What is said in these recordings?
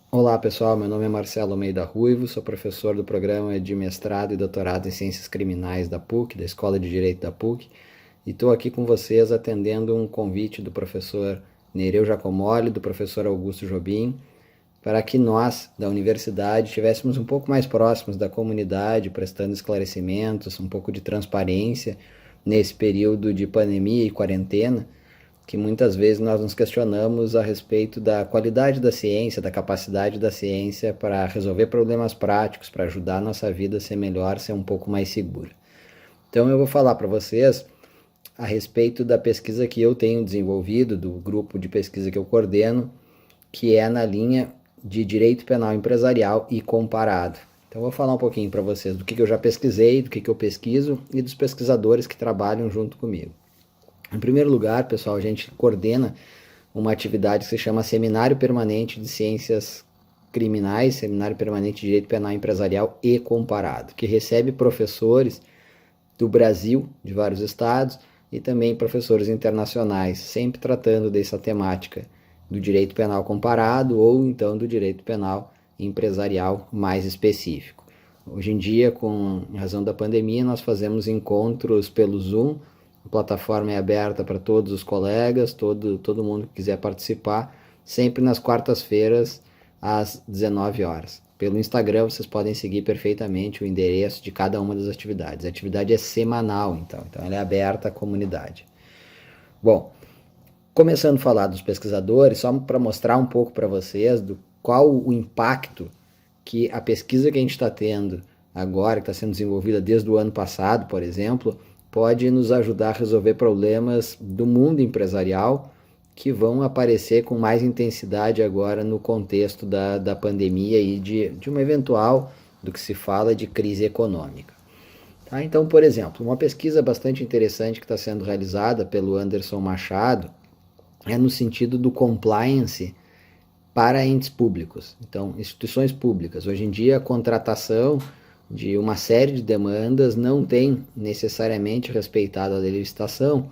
Olá pessoal, meu nome é Marcelo Almeida Ruivo, sou professor do programa de mestrado e doutorado em Ciências Criminais da PUC, da Escola de Direito da PUC, e estou aqui com vocês atendendo um convite do professor Nereu Giacomoli, do professor Augusto Jobim, para que nós, da universidade, estivéssemos um pouco mais próximos da comunidade, prestando esclarecimentos, um pouco de transparência nesse período de pandemia e quarentena, que muitas vezes nós nos questionamos a respeito da qualidade da ciência, da capacidade da ciência para resolver problemas práticos, para ajudar a nossa vida a ser melhor, ser um pouco mais segura. Então eu vou falar para vocês a respeito da pesquisa que eu tenho desenvolvido, do grupo de pesquisa que eu coordeno, que é na linha de direito penal empresarial e comparado. Então eu vou falar um pouquinho para vocês do que eu já pesquisei, do que eu pesquiso e dos pesquisadores que trabalham junto comigo. Em primeiro lugar, pessoal, a gente coordena uma atividade que se chama Seminário Permanente de Ciências Criminais, Seminário Permanente de Direito Penal Empresarial e Comparado, que recebe professores do Brasil, de vários estados, e também professores internacionais, sempre tratando dessa temática do direito penal comparado ou então do direito penal empresarial mais específico. Hoje em dia, com razão da pandemia, nós fazemos encontros pelo Zoom. A plataforma é aberta para todos os colegas, todo mundo que quiser participar, sempre nas quartas-feiras, às 19 horas. Pelo Instagram vocês podem seguir perfeitamente o endereço de cada uma das atividades. A atividade é semanal, então ela é aberta à comunidade. Bom, começando a falar dos pesquisadores, só para mostrar um pouco para vocês do qual o impacto que a pesquisa que a gente está tendo agora, que está sendo desenvolvida desde o ano passado, por exemplo, pode nos ajudar a resolver problemas do mundo empresarial que vão aparecer com mais intensidade agora no contexto da pandemia e de uma eventual, do que se fala, de crise econômica. Tá? Então, por exemplo, uma pesquisa bastante interessante que está sendo realizada pelo Anderson Machado é no sentido do compliance para entes públicos, então instituições públicas. Hoje em dia a contratação de uma série de demandas não tem necessariamente respeitado a legislação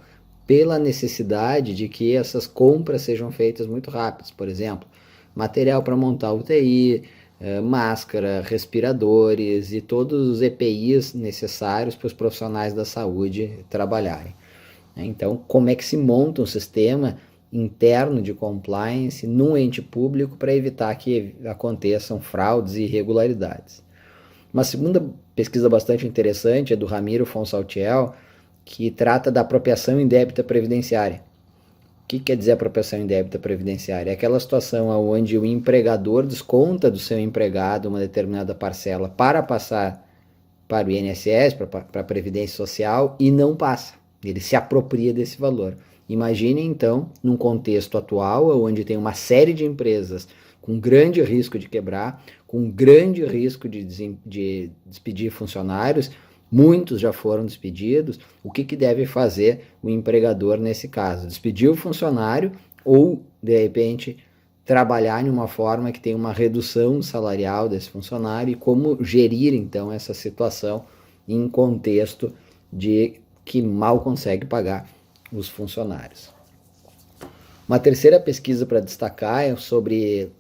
pela necessidade de que essas compras sejam feitas muito rápidas. Por exemplo, material para montar UTI, máscara, respiradores e todos os EPIs necessários para os profissionais da saúde trabalharem. Então, como é que se monta um sistema interno de compliance num ente público para evitar que aconteçam fraudes e irregularidades? Uma segunda pesquisa bastante interessante é do Ramiro Fonsaltiel, que trata da apropriação indébita previdenciária. O que quer dizer apropriação indébita previdenciária? É aquela situação onde o empregador desconta do seu empregado uma determinada parcela para passar para o INSS, para a Previdência Social, e não passa. Ele se apropria desse valor. Imagine, então, num contexto atual, onde tem uma série de empresas com grande risco de quebrar, com grande risco de despedir funcionários, muitos já foram despedidos. O que deve fazer o empregador nesse caso? Despedir o funcionário ou, de repente, trabalhar de uma forma que tenha uma redução salarial desse funcionário e como gerir, então, essa situação em contexto de que mal consegue pagar os funcionários. Uma terceira pesquisa para destacar é sobre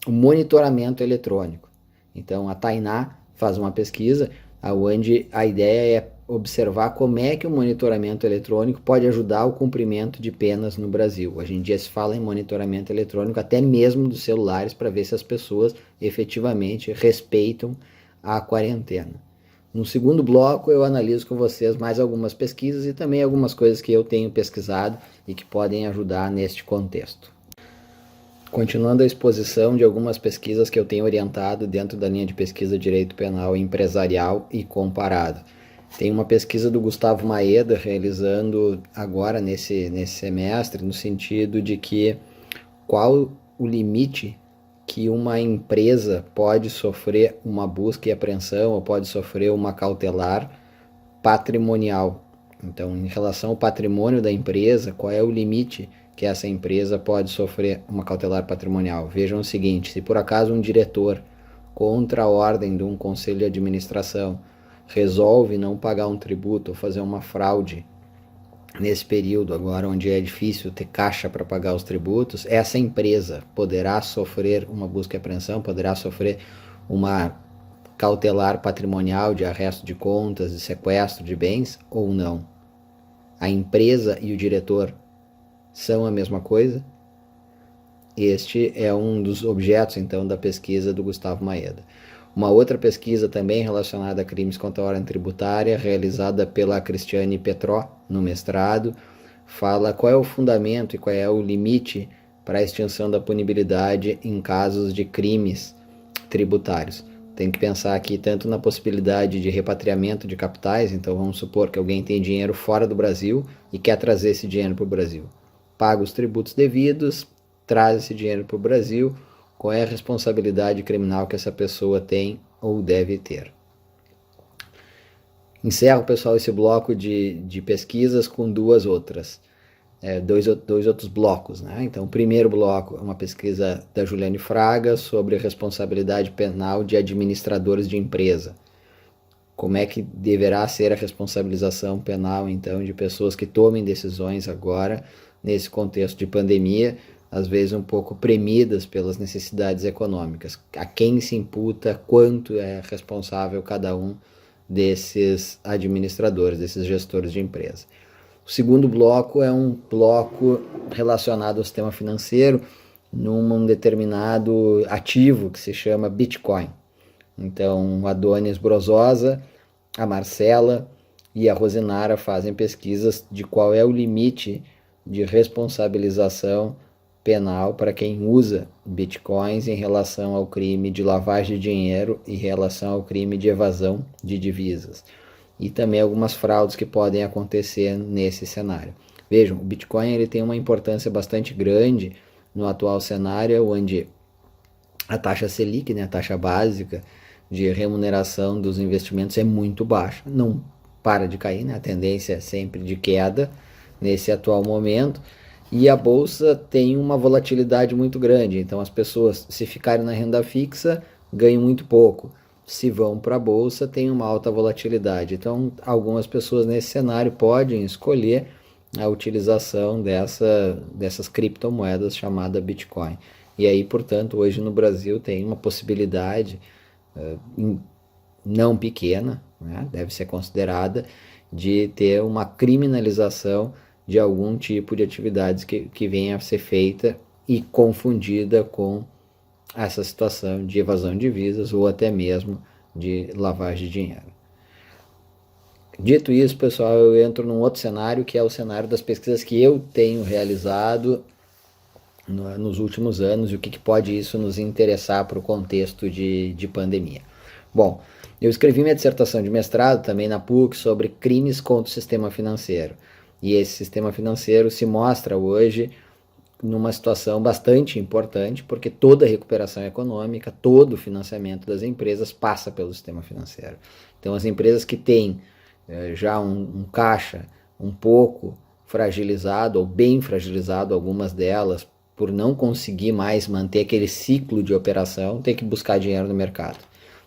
o monitoramento eletrônico. Então a Tainá faz uma pesquisa onde a ideia é observar como é que o monitoramento eletrônico pode ajudar o cumprimento de penas no Brasil. Hoje em dia se fala em monitoramento eletrônico até mesmo dos celulares para ver se as pessoas efetivamente respeitam a quarentena. No segundo bloco eu analiso com vocês mais algumas pesquisas e também algumas coisas que eu tenho pesquisado e que podem ajudar neste contexto. Continuando a exposição de algumas pesquisas que eu tenho orientado dentro da linha de pesquisa Direito Penal Empresarial e Comparado. Tem uma pesquisa do Gustavo Maeda realizando agora nesse semestre, no sentido de que qual o limite que uma empresa pode sofrer uma busca e apreensão ou pode sofrer uma cautelar patrimonial. Então, em relação ao patrimônio da empresa, qual é o limite que essa empresa pode sofrer uma cautelar patrimonial? Vejam o seguinte: se por acaso um diretor, contra a ordem de um conselho de administração, resolve não pagar um tributo ou fazer uma fraude nesse período agora onde é difícil ter caixa para pagar os tributos, essa empresa poderá sofrer uma busca e apreensão, poderá sofrer uma cautelar patrimonial de arresto de contas, de sequestro de bens ou não? A empresa e o diretor são a mesma coisa? Este é um dos objetos, então, da pesquisa do Gustavo Maeda. Uma outra pesquisa também relacionada a crimes contra a ordem tributária, realizada pela Cristiane Petró, no mestrado, fala qual é o fundamento e qual é o limite para a extinção da punibilidade em casos de crimes tributários. Tem que pensar aqui tanto na possibilidade de repatriamento de capitais, então vamos supor que alguém tem dinheiro fora do Brasil e quer trazer esse dinheiro para o Brasil. Paga os tributos devidos, traz esse dinheiro para o Brasil, qual é a responsabilidade criminal que essa pessoa tem ou deve ter. Encerro, pessoal, esse bloco de pesquisas com dois outros blocos, né? Então, o primeiro bloco é uma pesquisa da Juliane Fraga sobre responsabilidade penal de administradores de empresa. Como é que deverá ser a responsabilização penal, então, de pessoas que tomem decisões agora, nesse contexto de pandemia, às vezes um pouco premidas pelas necessidades econômicas. A quem se imputa, quanto é responsável cada um desses administradores, desses gestores de empresa. O segundo bloco é um bloco relacionado ao sistema financeiro, num determinado ativo que se chama Bitcoin. Então, a Adonis Brozosa, a Marcela e a Rosinara fazem pesquisas de qual é o limite de responsabilização penal para quem usa bitcoins em relação ao crime de lavagem de dinheiro e em relação ao crime de evasão de divisas. E também algumas fraudes que podem acontecer nesse cenário. Vejam, o Bitcoin ele tem uma importância bastante grande no atual cenário, onde a taxa Selic, né, a taxa básica de remuneração dos investimentos é muito baixa, não para de cair, né, a tendência é sempre de queda nesse atual momento, e a bolsa tem uma volatilidade muito grande, então as pessoas, se ficarem na renda fixa, ganham muito pouco. Se vão para a bolsa, tem uma alta volatilidade. Então, algumas pessoas nesse cenário podem escolher a utilização dessas criptomoedas chamada Bitcoin. E aí, portanto, hoje no Brasil tem uma possibilidade não pequena, né, deve ser considerada, de ter uma criminalização de algum tipo de atividades que venha a ser feita e confundida com essa situação de evasão de divisas ou até mesmo de lavagem de dinheiro. Dito isso, pessoal, eu entro num outro cenário, que é o cenário das pesquisas que eu tenho realizado nos últimos anos e o que pode isso nos interessar para o contexto de pandemia. Bom, eu escrevi minha dissertação de mestrado também na PUC sobre crimes contra o sistema financeiro. E esse sistema financeiro se mostra hoje numa situação bastante importante, porque toda a recuperação econômica, todo o financiamento das empresas passa pelo sistema financeiro. Então, as empresas que têm já um caixa um pouco fragilizado ou bem fragilizado, algumas delas, por não conseguir mais manter aquele ciclo de operação, tem que buscar dinheiro no mercado.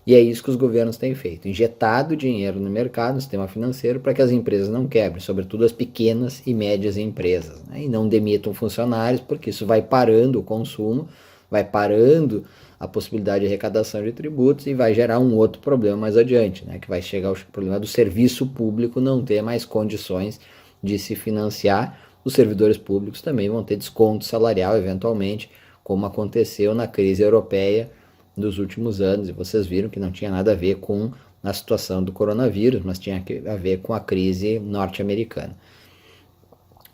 E é isso que os governos têm feito, injetado dinheiro no mercado, no sistema financeiro, para que as empresas não quebrem, sobretudo as pequenas e médias empresas, né? E não demitam funcionários, porque isso vai parando o consumo, vai parando a possibilidade de arrecadação de tributos e vai gerar um outro problema mais adiante, né? Que vai chegar ao problema do serviço público não ter mais condições de se financiar. Os servidores públicos também vão ter desconto salarial, eventualmente, como aconteceu na crise europeia dos últimos anos, e vocês viram que não tinha nada a ver com a situação do coronavírus, mas tinha a ver com a crise norte-americana.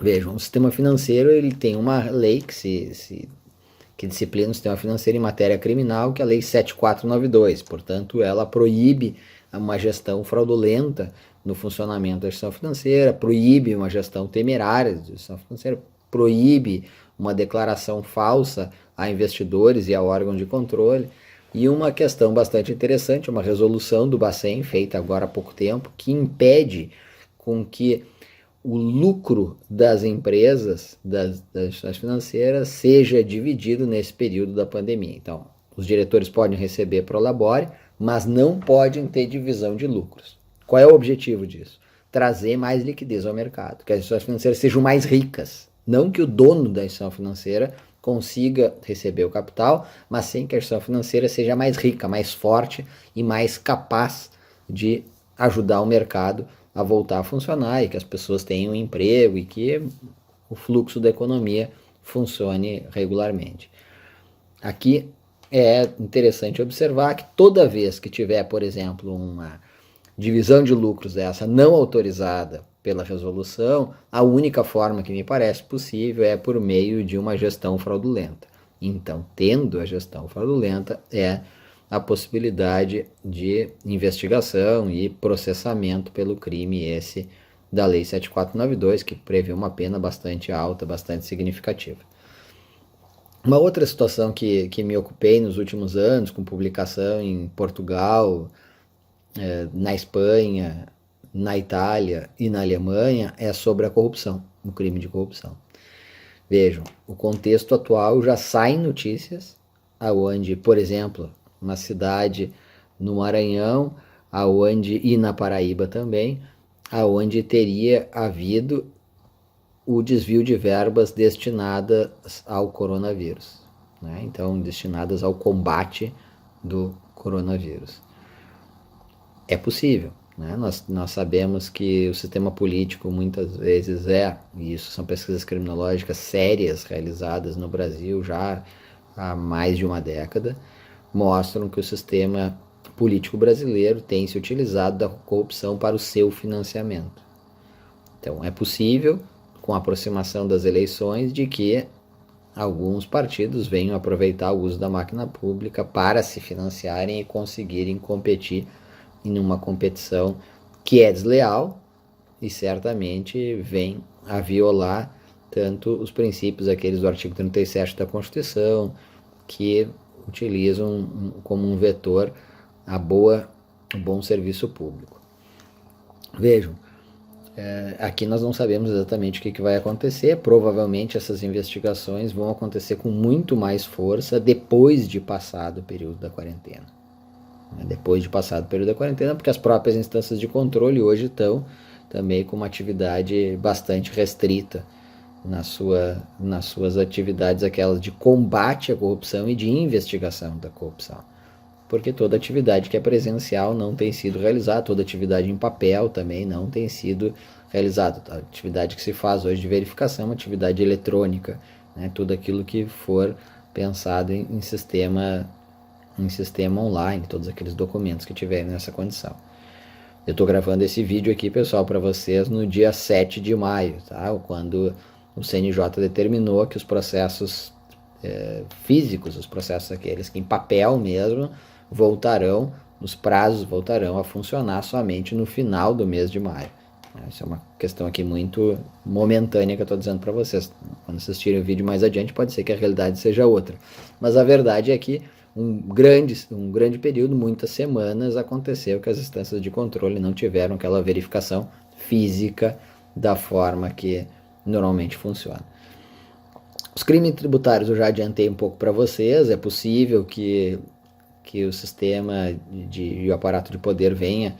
Vejam, o sistema financeiro ele tem uma lei que disciplina o sistema financeiro em matéria criminal, que é a Lei 7492, portanto ela proíbe uma gestão fraudulenta no funcionamento da gestão financeira, proíbe uma gestão temerária da gestão financeira, proíbe uma declaração falsa a investidores e a órgãos de controle. E uma questão bastante interessante, uma resolução do Bacen, feita agora há pouco tempo, que impede com que o lucro das empresas, das instituições financeiras, seja dividido nesse período da pandemia. Então, os diretores podem receber prolabore, mas não podem ter divisão de lucros. Qual é o objetivo disso? trazer mais liquidez ao mercado, que as instituições financeiras sejam mais ricas. Não que o dono da instituição financeira consiga receber o capital, mas sim que a instituição financeira seja mais rica, mais forte e mais capaz de ajudar o mercado a voltar a funcionar e que as pessoas tenham emprego e que o fluxo da economia funcione regularmente. Aqui é interessante observar que toda vez que tiver, por exemplo, uma divisão de lucros dessa não autorizada pela resolução, a única forma que me parece possível é por meio de uma gestão fraudulenta. Então, tendo a gestão fraudulenta, é a possibilidade de investigação e processamento pelo crime esse da Lei 7492, que prevê uma pena bastante alta, bastante significativa. Uma outra situação que me ocupei nos últimos anos, com publicação em Portugal, na Espanha, na Itália e na Alemanha, é sobre a corrupção, o crime de corrupção. Vejam, o contexto atual já sai notícias aonde, por exemplo, uma cidade no Maranhão, aonde, e na Paraíba também, aonde teria havido o desvio de verbas destinadas ao coronavírus, né? Então, destinadas ao combate do coronavírus. É possível, né? Nós sabemos que o sistema político muitas vezes e isso são pesquisas criminológicas sérias realizadas no Brasil já há mais de uma década, mostram que o sistema político brasileiro tem se utilizado da corrupção para o seu financiamento. Então, é possível, com a aproximação das eleições, de que alguns partidos venham aproveitar o uso da máquina pública para se financiarem e conseguirem competir em uma competição que é desleal e certamente vem a violar tanto os princípios aqueles do artigo 37 da Constituição, que utilizam como um vetor o bom serviço público. Vejam, aqui nós não sabemos exatamente o que vai acontecer. Provavelmente essas investigações vão acontecer com muito mais força depois de passado o período da quarentena. Depois de passado o período da quarentena, porque as próprias instâncias de controle hoje estão também com uma atividade bastante restrita nas suas atividades, aquelas de combate à corrupção e de investigação da corrupção. Porque toda atividade que é presencial não tem sido realizada, toda atividade em papel também não tem sido realizada. A atividade que se faz hoje de verificação é uma atividade eletrônica, né? Tudo aquilo que for pensado em sistema online, todos aqueles documentos que tiverem nessa condição. Eu estou gravando esse vídeo aqui, pessoal, para vocês no dia 7 de maio, tá? Quando o CNJ determinou que os processos físicos, os processos aqueles que em papel mesmo, os prazos voltarão a funcionar somente no final do mês de maio. Isso é uma questão aqui muito momentânea que eu estou dizendo para vocês. Quando assistirem o vídeo mais adiante, pode ser que a realidade seja outra. Mas a verdade é que um grande período, muitas semanas, aconteceu que as instâncias de controle não tiveram aquela verificação física da forma que normalmente funciona. Os crimes tributários eu já adiantei um pouco para vocês. É possível que o sistema e o aparato de poder venha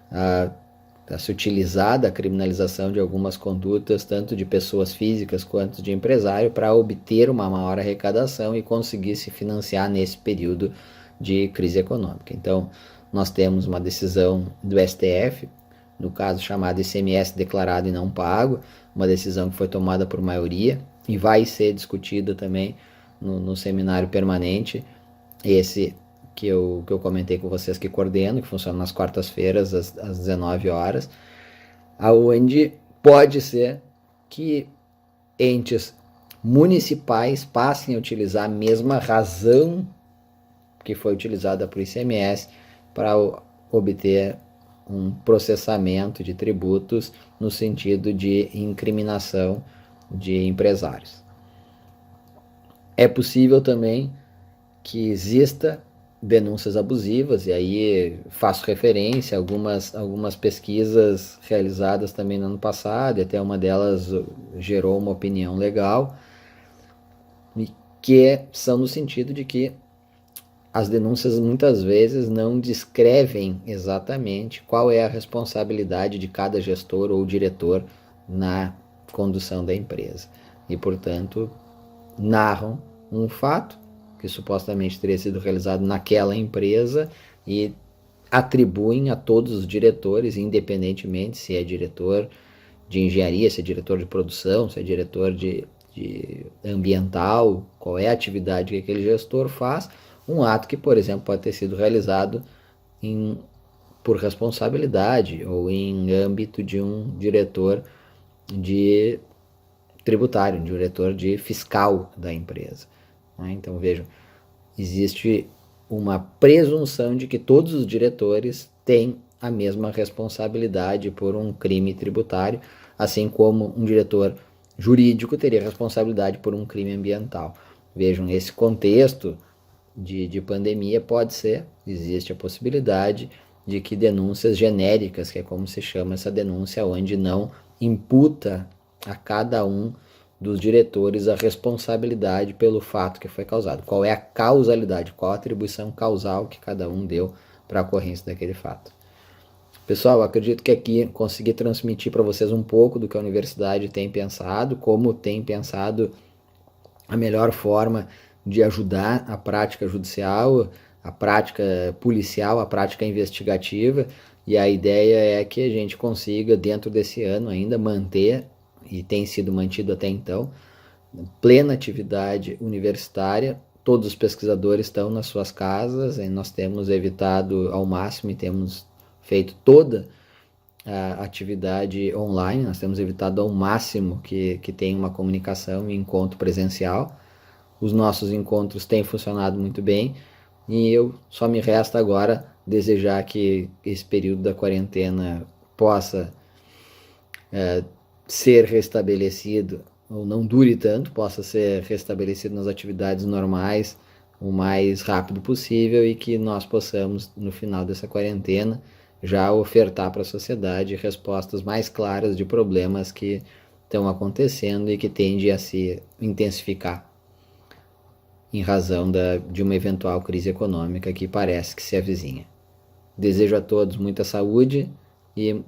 a se utilizar da criminalização de algumas condutas, tanto de pessoas físicas quanto de empresário, para obter uma maior arrecadação e conseguir se financiar nesse período de crise econômica. Então, nós temos uma decisão do STF, no caso chamado ICMS declarado e não pago, uma decisão que foi tomada por maioria e vai ser discutida também no seminário permanente, esse que eu comentei com vocês, que coordeno, que funciona nas quartas-feiras às 19 horas, aonde pode ser que entes municipais passem a utilizar a mesma razão que foi utilizada para o ICMS para obter um processamento de tributos no sentido de incriminação de empresários. É possível também que exista denúncias abusivas, e aí faço referência a algumas pesquisas realizadas também no ano passado, e até uma delas gerou uma opinião legal, que são no sentido de que as denúncias muitas vezes não descrevem exatamente qual é a responsabilidade de cada gestor ou diretor na condução da empresa. E, portanto, narram um fato que supostamente teria sido realizado naquela empresa e atribuem a todos os diretores, independentemente se é diretor de engenharia, se é diretor de produção, se é diretor de ambiental, qual é a atividade que aquele gestor faz, um ato que, por exemplo, pode ter sido realizado por responsabilidade ou em âmbito de um diretor de tributário, um diretor de fiscal da empresa. Então vejam, existe uma presunção de que todos os diretores têm a mesma responsabilidade por um crime tributário, assim como um diretor jurídico teria responsabilidade por um crime ambiental. Vejam, esse contexto de pandemia existe a possibilidade de que denúncias genéricas, que é como se chama essa denúncia, onde não imputa a cada um dos diretores a responsabilidade pelo fato que foi causado. Qual é a causalidade, qual a atribuição causal que cada um deu para a ocorrência daquele fato. Pessoal, acredito que aqui consegui transmitir para vocês um pouco do que a universidade tem pensado, como tem pensado a melhor forma de ajudar a prática judicial, a prática policial, a prática investigativa, e a ideia é que a gente consiga, dentro desse ano ainda, manter, e tem sido mantido até então, plena atividade universitária. Todos os pesquisadores estão nas suas casas, e nós temos evitado ao máximo e temos feito toda a atividade online, nós temos evitado ao máximo que tenha uma comunicação e encontro presencial. Os nossos encontros têm funcionado muito bem e só me resta agora desejar que esse período da quarentena possa ser restabelecido, ou não dure tanto, possa ser restabelecido nas atividades normais o mais rápido possível e que nós possamos, no final dessa quarentena, já ofertar para a sociedade respostas mais claras de problemas que estão acontecendo e que tendem a se intensificar em razão de uma eventual crise econômica que parece que se avizinha. Desejo a todos muita saúde e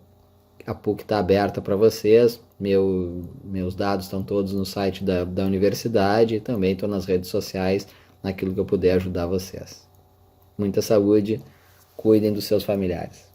a PUC está aberta para vocês. Meus dados estão todos no site da universidade e também estou nas redes sociais, naquilo que eu puder ajudar vocês. Muita saúde, cuidem dos seus familiares.